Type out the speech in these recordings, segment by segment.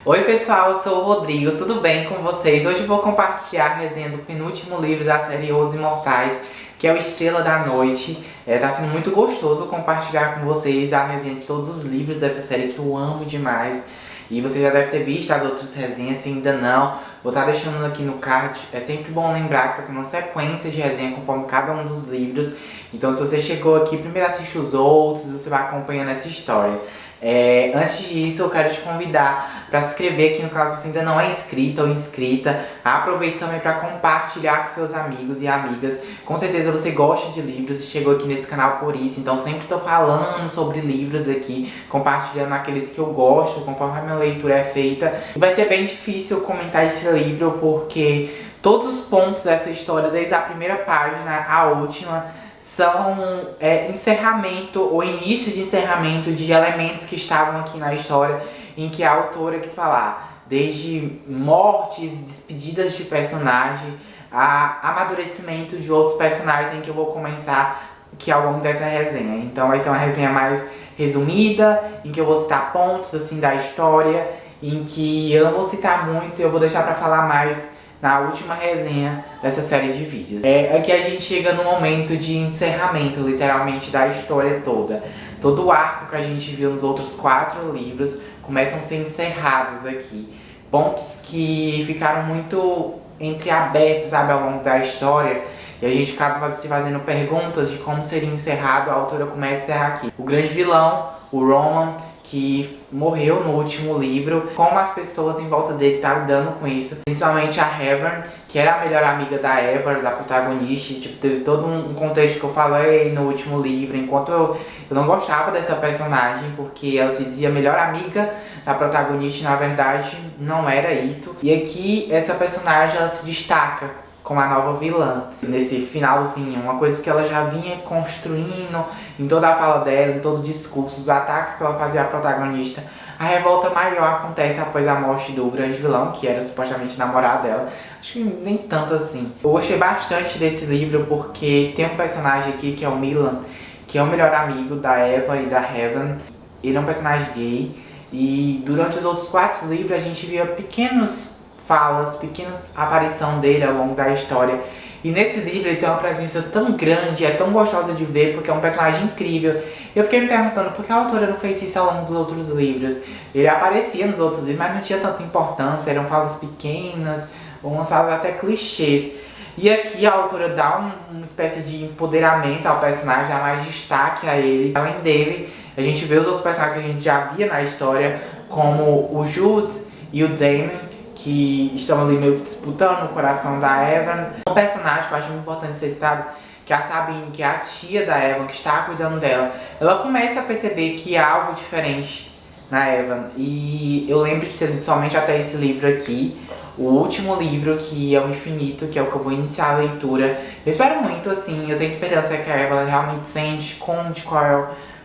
Oi pessoal, eu sou o Rodrigo, tudo bem com vocês? Hoje eu vou compartilhar a resenha do penúltimo livro da série Os Imortais, que é o Estrela da Noite. Tá sendo muito gostoso compartilhar com vocês a resenha de todos os livros dessa série que eu amo demais. E você já deve ter visto as outras resenhas, se ainda não, vou estar deixando aqui no card. É sempre bom lembrar que está tendo uma sequência de resenha conforme cada um dos livros. Então se você chegou aqui, primeiro assiste os outros, você vai acompanhando essa história. Antes disso, eu quero te convidar para se inscrever aqui no canal se você ainda não é inscrito ou inscrita. Aproveita também para compartilhar com seus amigos e amigas. Com certeza você gosta de livros e chegou aqui nesse canal por isso. Então sempre estou falando sobre livros aqui, compartilhando aqueles que eu gosto, conforme a minha leitura é feita. E vai ser bem difícil comentar esse livro porque todos os pontos dessa história, desde a primeira página à última, são encerramento ou início de encerramento de elementos que estavam aqui na história em que a autora quis falar, desde mortes, despedidas de personagem, a amadurecimento de outros personagens em que eu vou comentar que ao longo dessa resenha. Então vai ser uma resenha mais resumida, em que eu vou citar pontos assim da história, em que eu não vou citar muito, eu vou deixar para falar mais na última resenha dessa série de vídeos. Aqui a gente chega no momento de encerramento, literalmente, da história toda. Todo o arco que a gente viu nos outros 4 livros começam a ser encerrados aqui. Pontos que ficaram muito entreabertos, sabe, ao longo da história. E a gente acaba se fazendo perguntas de como seria encerrado, a autora começa a encerrar aqui. O grande vilão, o Roman, que morreu no último livro, como as pessoas em volta dele estavam lidando com isso, principalmente a Heaven, que era a melhor amiga da Ever, da protagonista, e, teve todo um contexto que eu falei no último livro, enquanto eu não gostava dessa personagem, porque ela se dizia melhor amiga da protagonista, e na verdade não era isso. E aqui essa personagem ela se destaca como a nova vilã. Nesse finalzinho, uma coisa que ela já vinha construindo em toda a fala dela, em todo o discurso, os ataques que ela fazia à protagonista. A revolta maior acontece após a morte do grande vilão, que era supostamente namorado dela. Acho que nem tanto assim. Eu gostei bastante desse livro porque tem um personagem aqui que é o Milan, que é o melhor amigo da Eva e da Heaven. Ele é um personagem gay e durante os outros 4 livros a gente via pequenas aparição dele ao longo da história. E nesse livro ele tem uma presença tão grande, é tão gostosa de ver, porque é um personagem incrível. Eu fiquei me perguntando por que a autora não fez isso ao longo dos outros livros. Ele aparecia nos outros livros, mas não tinha tanta importância, eram falas pequenas, umas falas até clichês. E aqui a autora dá uma espécie de empoderamento ao personagem, dá mais destaque a ele. Além dele, a gente vê os outros personagens que a gente já via na história, como o Jude e o Damon, que estão ali meio que disputando o coração da Evan. Um personagem que eu acho muito importante ser citado, que é a Sabine, que é a tia da Evan, que está cuidando dela. Ela começa a perceber que há algo diferente na Evan. E eu lembro de ter lido somente até esse livro aqui, o último livro, que é o Infinito, que é o que eu vou iniciar a leitura. Eu espero muito, assim, eu tenho esperança que a Evan realmente sente, conte qual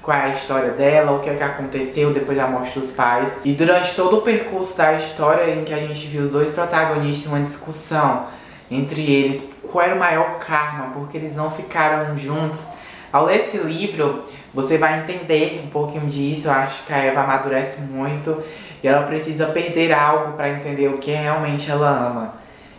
é a história dela, o que é que aconteceu depois da morte dos pais. E durante todo o percurso da história em que a gente viu os 2 protagonistas em uma discussão entre eles, qual era o maior karma, porque eles não ficaram juntos. Ao ler esse livro, você vai entender um pouquinho disso. Eu acho que a Eva amadurece muito e ela precisa perder algo para entender o que realmente ela ama.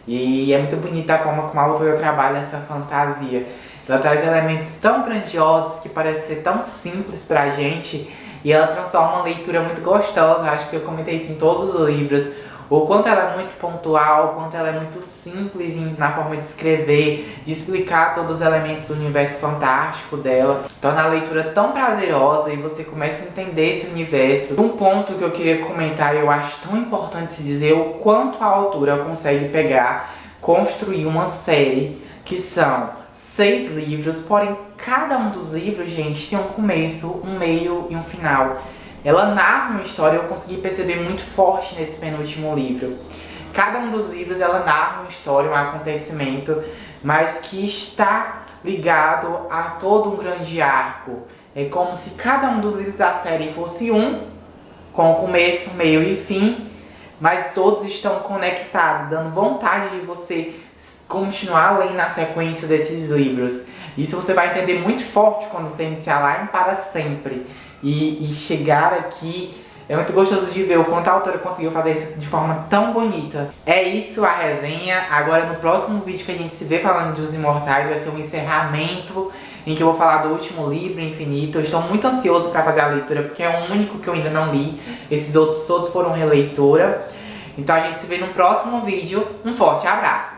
E é muito bonita a forma como a autora trabalha essa fantasia. Ela traz elementos tão grandiosos que parecem ser tão simples pra gente e ela transforma uma leitura muito gostosa. Acho que eu comentei isso em todos os livros. O quanto ela é muito pontual, o quanto ela é muito simples na forma de escrever, de explicar todos os elementos do universo fantástico dela. Torna a leitura tão prazerosa e você começa a entender esse universo. Um ponto que eu queria comentar e eu acho tão importante se dizer o quanto a autora consegue pegar, construir uma série que são 6 livros, porém cada um dos livros, gente, tem um começo, um meio e um final. Ela narra uma história, eu consegui perceber muito forte nesse penúltimo livro. Cada um dos livros ela narra uma história, um acontecimento, mas que está ligado a todo um grande arco. É como se cada um dos livros da série fosse com começo, meio e fim, mas todos estão conectados, dando vontade de você continuar lendo na sequência desses livros. Isso você vai entender muito forte quando você iniciar lá em Para Sempre e chegar aqui É muito gostoso de ver o quanto a autora conseguiu fazer isso de forma tão bonita. É isso a resenha. Agora no próximo vídeo que a gente se vê falando de Os Imortais vai ser um encerramento em que eu vou falar do último livro, Infinito. Eu estou muito ansioso para fazer a leitura porque é o único que eu ainda não li. Esses outros todos foram releitura. Então a gente se vê no próximo vídeo. Um forte abraço!